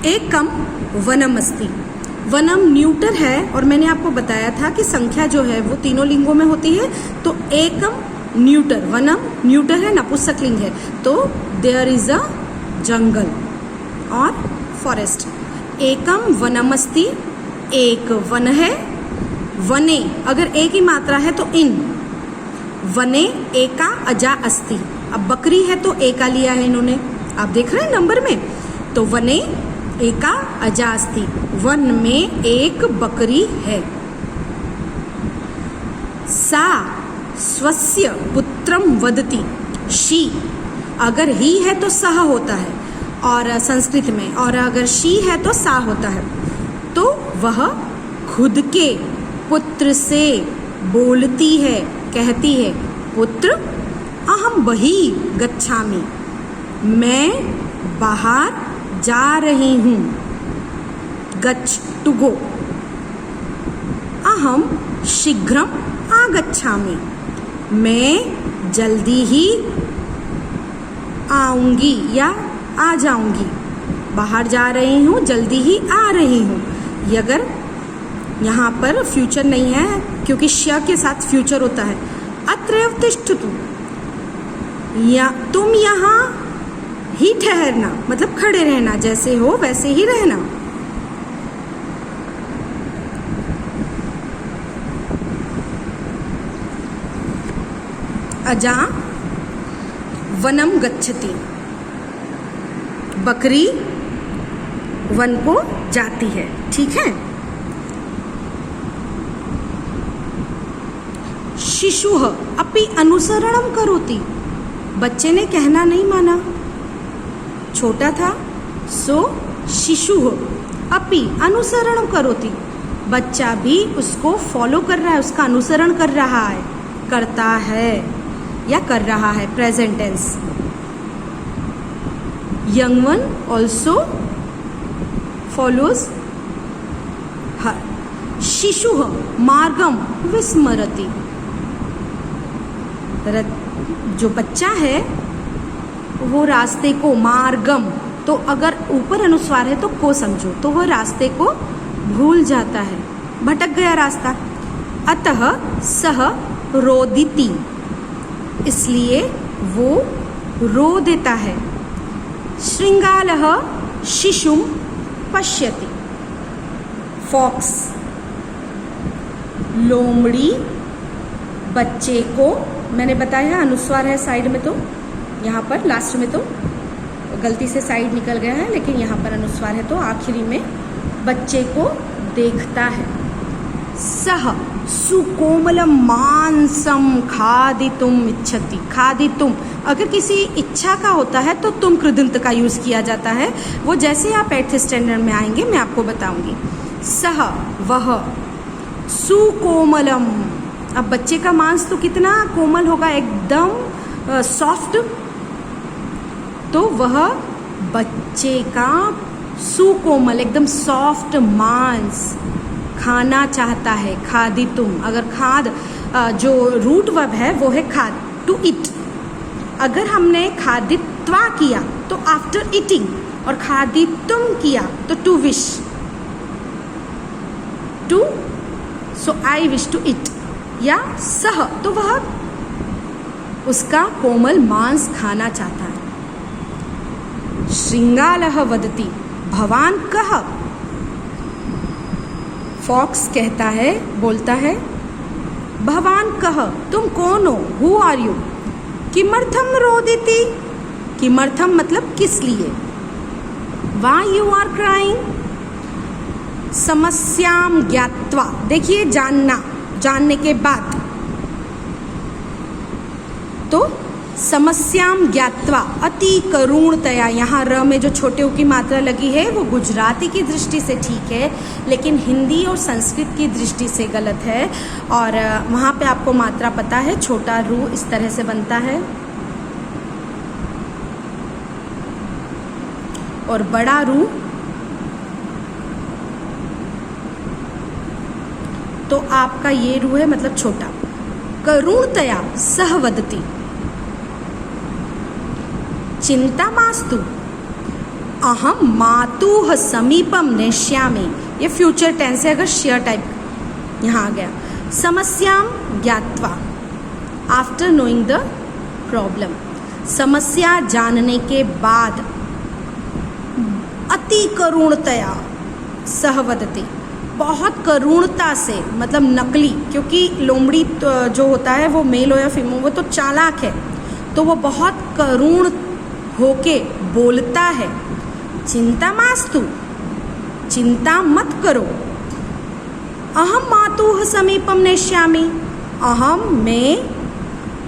एकम वनम अस्ति। वनम न्यूटर है और मैंने आपको बताया था कि संख्या जो है वो तीनों लिंगों में होती है। तो एकम न्यूटर, वनम न्यूटर है, नपुंसकलिंग है, तो देयर इज अ जंगल और फॉरेस्ट। एकम वनम अस्ति, एक वन है। वने अगर एक ही मात्रा है तो इन, वने एका अजा अस्ति। अब बकरी है तो एका लिया है इन्होंने, आप देख रहे हैं नंबर में। तो वने एका अजा अस्ति, वन में एक बकरी है। सा स्वस्य पुत्रम वदति, शी अगर ही है तो सह होता है और संस्कृत में, और अगर शी है तो सा होता है। तो वह खुद के पुत्र से बोलती है, कहती है, पुत्र अहम बहि गच्छामि, मैं बाहर जा रही हूँ। गच्छ टू गो, अहम शीघ्रम आगच्छामि, मैं जल्दी ही आऊंगी या आ जाऊंगी। बाहर जा रही हूँ, जल्दी ही आ रही हूँ। ये अगर यहाँ पर फ्यूचर नहीं है क्योंकि श के साथ फ्यूचर होता है। अत्रैव तिष्ठतु, या तुम यहाँ ही ठहरना, मतलब खड़े रहना, जैसे हो वैसे ही रहना। अजा वनम गच्छति, बकरी वन को जाती है, ठीक है। शिशुः अपि अनुसरणम करोति, बच्चे ने कहना नहीं माना, छोटा था। सो शिशुः अपि अनुसरणम करोति, बच्चा भी उसको फॉलो कर रहा है, उसका अनुसरण कर रहा है, करता है या कर रहा है, present tense. Young one also follows her. शिशुः मार्गम विस्मरति, जो बच्चा है वो रास्ते को, मार्गम तो अगर ऊपर अनुस्वार है तो को समझो, तो वह रास्ते को भूल जाता है, भटक गया रास्ता। अतः सह रोदिति, इसलिए वो रो देता है। श्रृंगालः शिशुम पश्यति, फॉक्स लोमड़ी बच्चे को, मैंने बताया अनुस्वार है साइड में, तो यहाँ पर लास्ट में तो गलती से साइड निकल गया है, लेकिन यहाँ पर अनुस्वार है तो आखिरी में बच्चे को देखता है। सह सुकोमलम मांसम खादितुम इच्छति, खादितुम अगर किसी इच्छा का होता है तो तुम कृदंत का यूज किया जाता है। वो जैसे आप 8th स्टैंडर्ड में आएंगे मैं आपको बताऊंगी। सह वह, सुकोमलम, अब बच्चे का मांस तो कितना कोमल होगा, एकदम सॉफ्ट, तो वह बच्चे का सुकोमल एकदम सॉफ्ट मांस खाना चाहता है। खादितुम, अगर खाद जो रूट वर्ब है वो है खाद, टू इट। अगर हमने खादित्वा किया तो आफ्टर ईटिंग, और खादितुम किया तो to wish, to, so I wish to it, या सह तो वह उसका कोमल मांस खाना चाहता है। श्रृंगालः वदति भवान कः, फॉक्स कहता है, बोलता है, भवान कः, तुम कौन हो, हु आर यू। किमर्थम रोदिति, किमर्थम मतलब किस लिए। Why you are crying. समस्याम ज्ञात्वा, देखिए जानना, जानने के बाद, तो समस्याम ज्ञात्वा अति करुणतया, यहाँ र में जो छोटे उ की मात्रा लगी है वो गुजराती की दृष्टि से ठीक है, लेकिन हिंदी और संस्कृत की दृष्टि से गलत है। और वहाँ पे आपको मात्रा पता है, छोटा रू इस तरह से बनता है और बड़ा रू तो आपका ये रू है, मतलब छोटा। करुणतया सहवदति, चिंता मास्तु, अहम मातुः समीपम नेष्यामि, ये फ्यूचर टेंस है अगर शेयर टाइप यहाँ आ गया। समस्याम ज्ञात्वा, आफ्टर नोइंग द प्रॉब्लम, समस्या जानने के बाद, अति करुणतया सह वदति, बहुत करुणता से, मतलब नकली, क्योंकि लोमड़ी जो होता है वो मेल हो या फीमेल वो तो चालाक है, तो वो बहुत करुण होके बोलता है। चिंता मास्तु, चिंता मत करो। अहम मातुः समीपम नेष्यामि, अहम मैं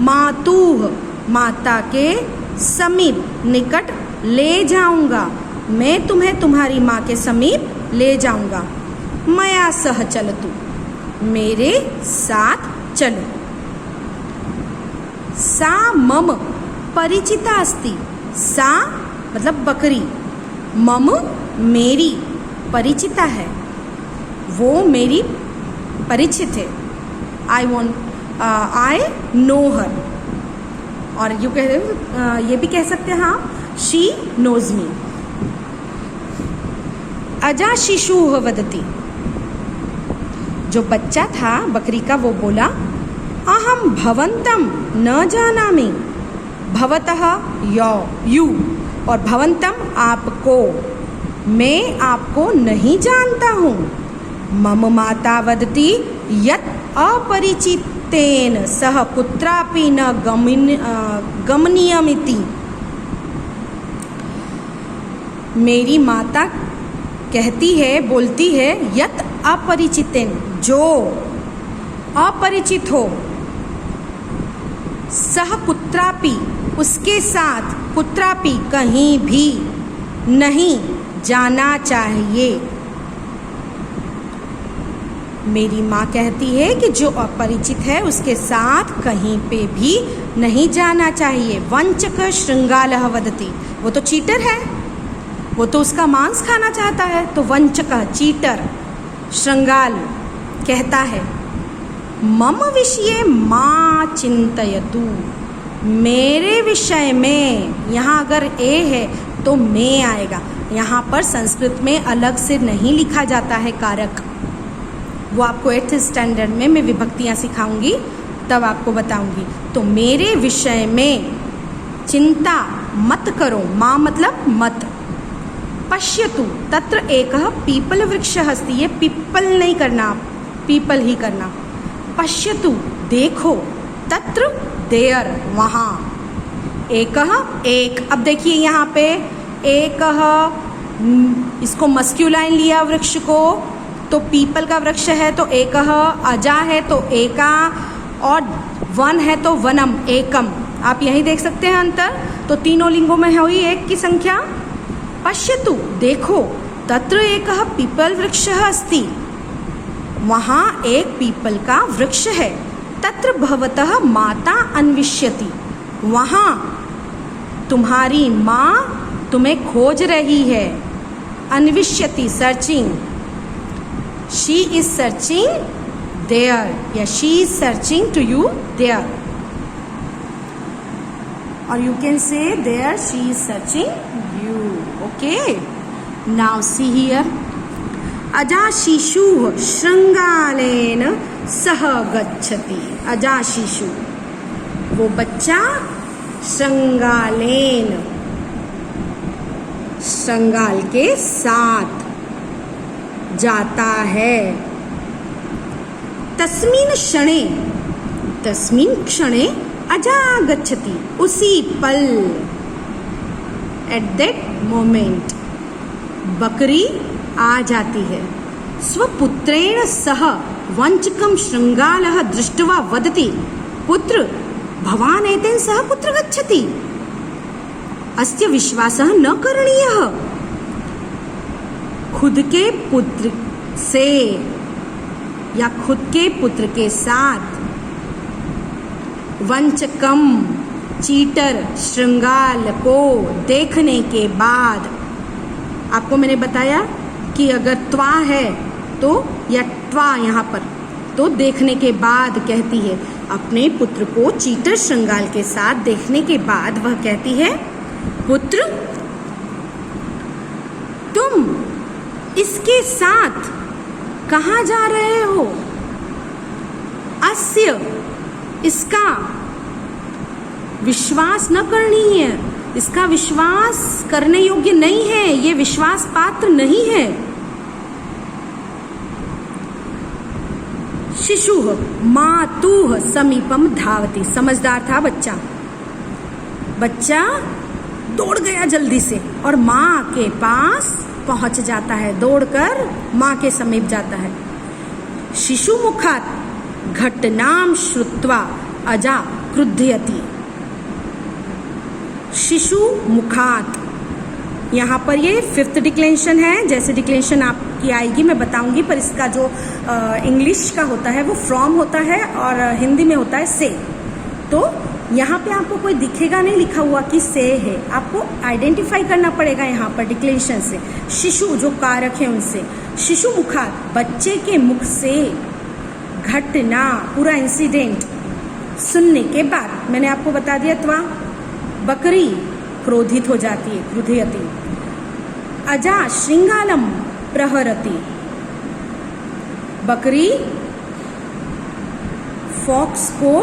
मातुः माता के समीप निकट ले जाऊंगा, मैं तुम्हें तुम्हारी माँ के समीप ले जाऊंगा। मया सह चलतु, मेरे साथ चलो। सा मम परिचिता अस्ति, सा मतलब बकरी, मम मेरी, परिचिता है, वो मेरी परिचित है। आई नो हर, और यू ये भी कह सकते हैं हाँ, शी नोज मी। अजा शिशुः वदति, जो बच्चा था बकरी का वो बोला, अहम भवंतम न जानामि, भवतः यू, और भवंतम आपको, मैं आपको नहीं जानता हूँ। मम माता वदति यत् अपरिचितेन सह कुत्रापि न गमनीयमिति, मेरी माता कहती है, बोलती है, यत् अपरिचितेन, जो अपरिचित हो, सह कुत्रापि, उसके साथ, कुत्रापि कहीं भी नहीं जाना चाहिए। मेरी माँ कहती है कि जो अपरिचित है उसके साथ कहीं पे भी नहीं जाना चाहिए। वंचक श्रृंगालः वदति, वो तो चीटर है, वो तो उसका मांस खाना चाहता है, तो वंचक चीटर श्रृंगाल कहता है। मम विषये मा चिंतयतु, मेरे विषय में, यहाँ अगर ए है तो मैं आएगा, यहाँ पर संस्कृत में अलग से नहीं लिखा जाता है कारक, वो आपको 8th स्टैंडर्ड में मैं विभक्तियाँ सिखाऊंगी तब आपको बताऊंगी। तो मेरे विषय में चिंता मत करो, माँ मतलब मत। पश्यतु तत्र एकः पीपल वृक्षः अस्ति, ये पीपल नहीं करना, पीपल ही करना। पश्यतु देखो, तत्र देयर वहाँ, एकः एक, अब देखिए यहाँ पे एकः, इसको मस्क्यूलाइन लिया वृक्ष को, तो पीपल का वृक्ष है तो एकः, अजा है तो एका, और वन है तो वनम, एकम। आप यही देख सकते हैं अंतर, तो तीनों लिंगों में हुई एक की संख्या। पश्यतु देखो, तत्र एकः पीपल वृक्षः अस्ति, वहाँ एक पीपल का वृक्ष है। तत्र भवतः माता अन्विष्यति, वहाँ तुम्हारी माँ तुम्हें खोज रही है। अन्विष्यति searching, she is searching there, या she is searching to you there, और you can say there she is searching you. Okay, now see here, अजाशिशुः श्रृंगालेन सह गच्छति। अजाशिशु वो बच्चा श्रृंगालेन, श्रृंगाल के साथ जाता है। तस्मिन् क्षणे, तस्मिन् क्षणे अजा गच्छति, उसी पल, एट दैट मोमेंट बकरी आ जाती है। स्वपुत्रेण सह वंचकं श्रृंगालः दृष्ट्वा वदति, पुत्र भवान् एतेन सह कुत्र गच्छति? अस्य विश्वासः न करणीयः। खुद के पुत्र से या खुद के पुत्र के साथ वंचकम चीटर श्रृंगाल को देखने के बाद, आपको मैंने बताया कि अगर त्वा है तो, या त्वा यहाँ पर, तो देखने के बाद कहती है, अपने पुत्र को चीटर श्रृंगाल के साथ देखने के बाद वह कहती है, पुत्र तुम इसके साथ कहाँ जा रहे हो? अस्य, इसका विश्वास न करनी है, इसका विश्वास करने योग्य नहीं है, ये विश्वास पात्र नहीं है। शिशुः मातुः समीपम धावति, समझदार था बच्चा, बच्चा दौड़ गया जल्दी से और माँ के पास पहुंच जाता है, दौड़कर माँ के समीप जाता है। शिशु मुखात् घटनां श्रुत्वा अजा क्रुध्यति। शिशु मुखात, यहाँ पर ये 5th डिक्लेंशन है। जैसे डिक्लेंशन आपकी आएगी मैं बताऊंगी, पर इसका जो इंग्लिश का होता है वो फ्रॉम होता है और हिंदी में होता है से। तो यहाँ पे आपको कोई दिखेगा नहीं लिखा हुआ कि से है, आपको आइडेंटिफाई करना पड़ेगा यहाँ पर डिक्लेंशन से। शिशु जो कारक है उनसे, शिशु मुखात, बच्चे के मुख से, घटना पूरा इंसिडेंट सुनने के बाद, मैंने आपको बता दिया त्वा, बकरी क्रोधित हो जाती है, क्रुध्यति। अजा श्रृंगालम प्रहरति, बकरी फॉक्स को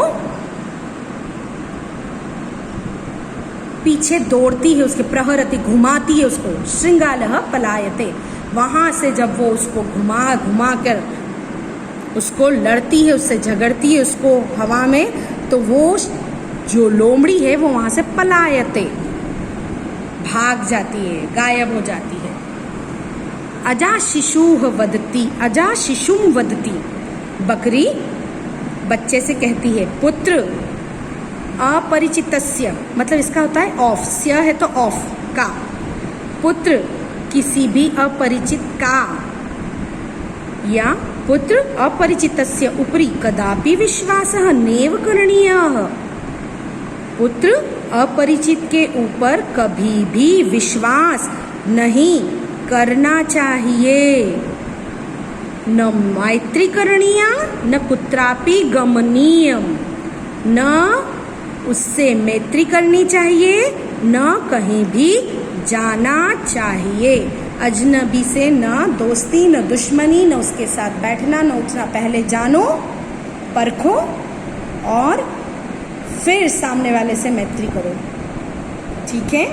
पीछे दौड़ती है, उसके प्रहरति घुमाती है उसको, श्रृंगालः पलायते, वहां से जब वो उसको घुमा घुमा कर उसको लड़ती है, उससे झगड़ती है उसको हवा में, तो वो जो लोमड़ी है वो वहां से पलायते भाग जाती है, गायब हो जाती है। अजा शिशुः वदति, अजा शिशुम वदति, बकरी बच्चे से कहती है, पुत्र अपरिचितस्य, मतलब इसका होता है ऑफ, स्य है तो ऑफ का, पुत्र किसी भी अपरिचित का, या पुत्र अपरिचितस्य उपरि कदापि विश्वासः नैव करणीयः, पुत्र अपरिचित के ऊपर कभी भी विश्वास नहीं करना चाहिए। न मैत्री करणीया न कुत्रापि गमनीयम, न उससे मैत्री करनी चाहिए न कहीं भी जाना चाहिए। अजनबी से न दोस्ती न दुश्मनी, न उसके साथ बैठना न उठना, पहले जानो परखो और फिर सामने वाले से मैत्री करो, ठीक है।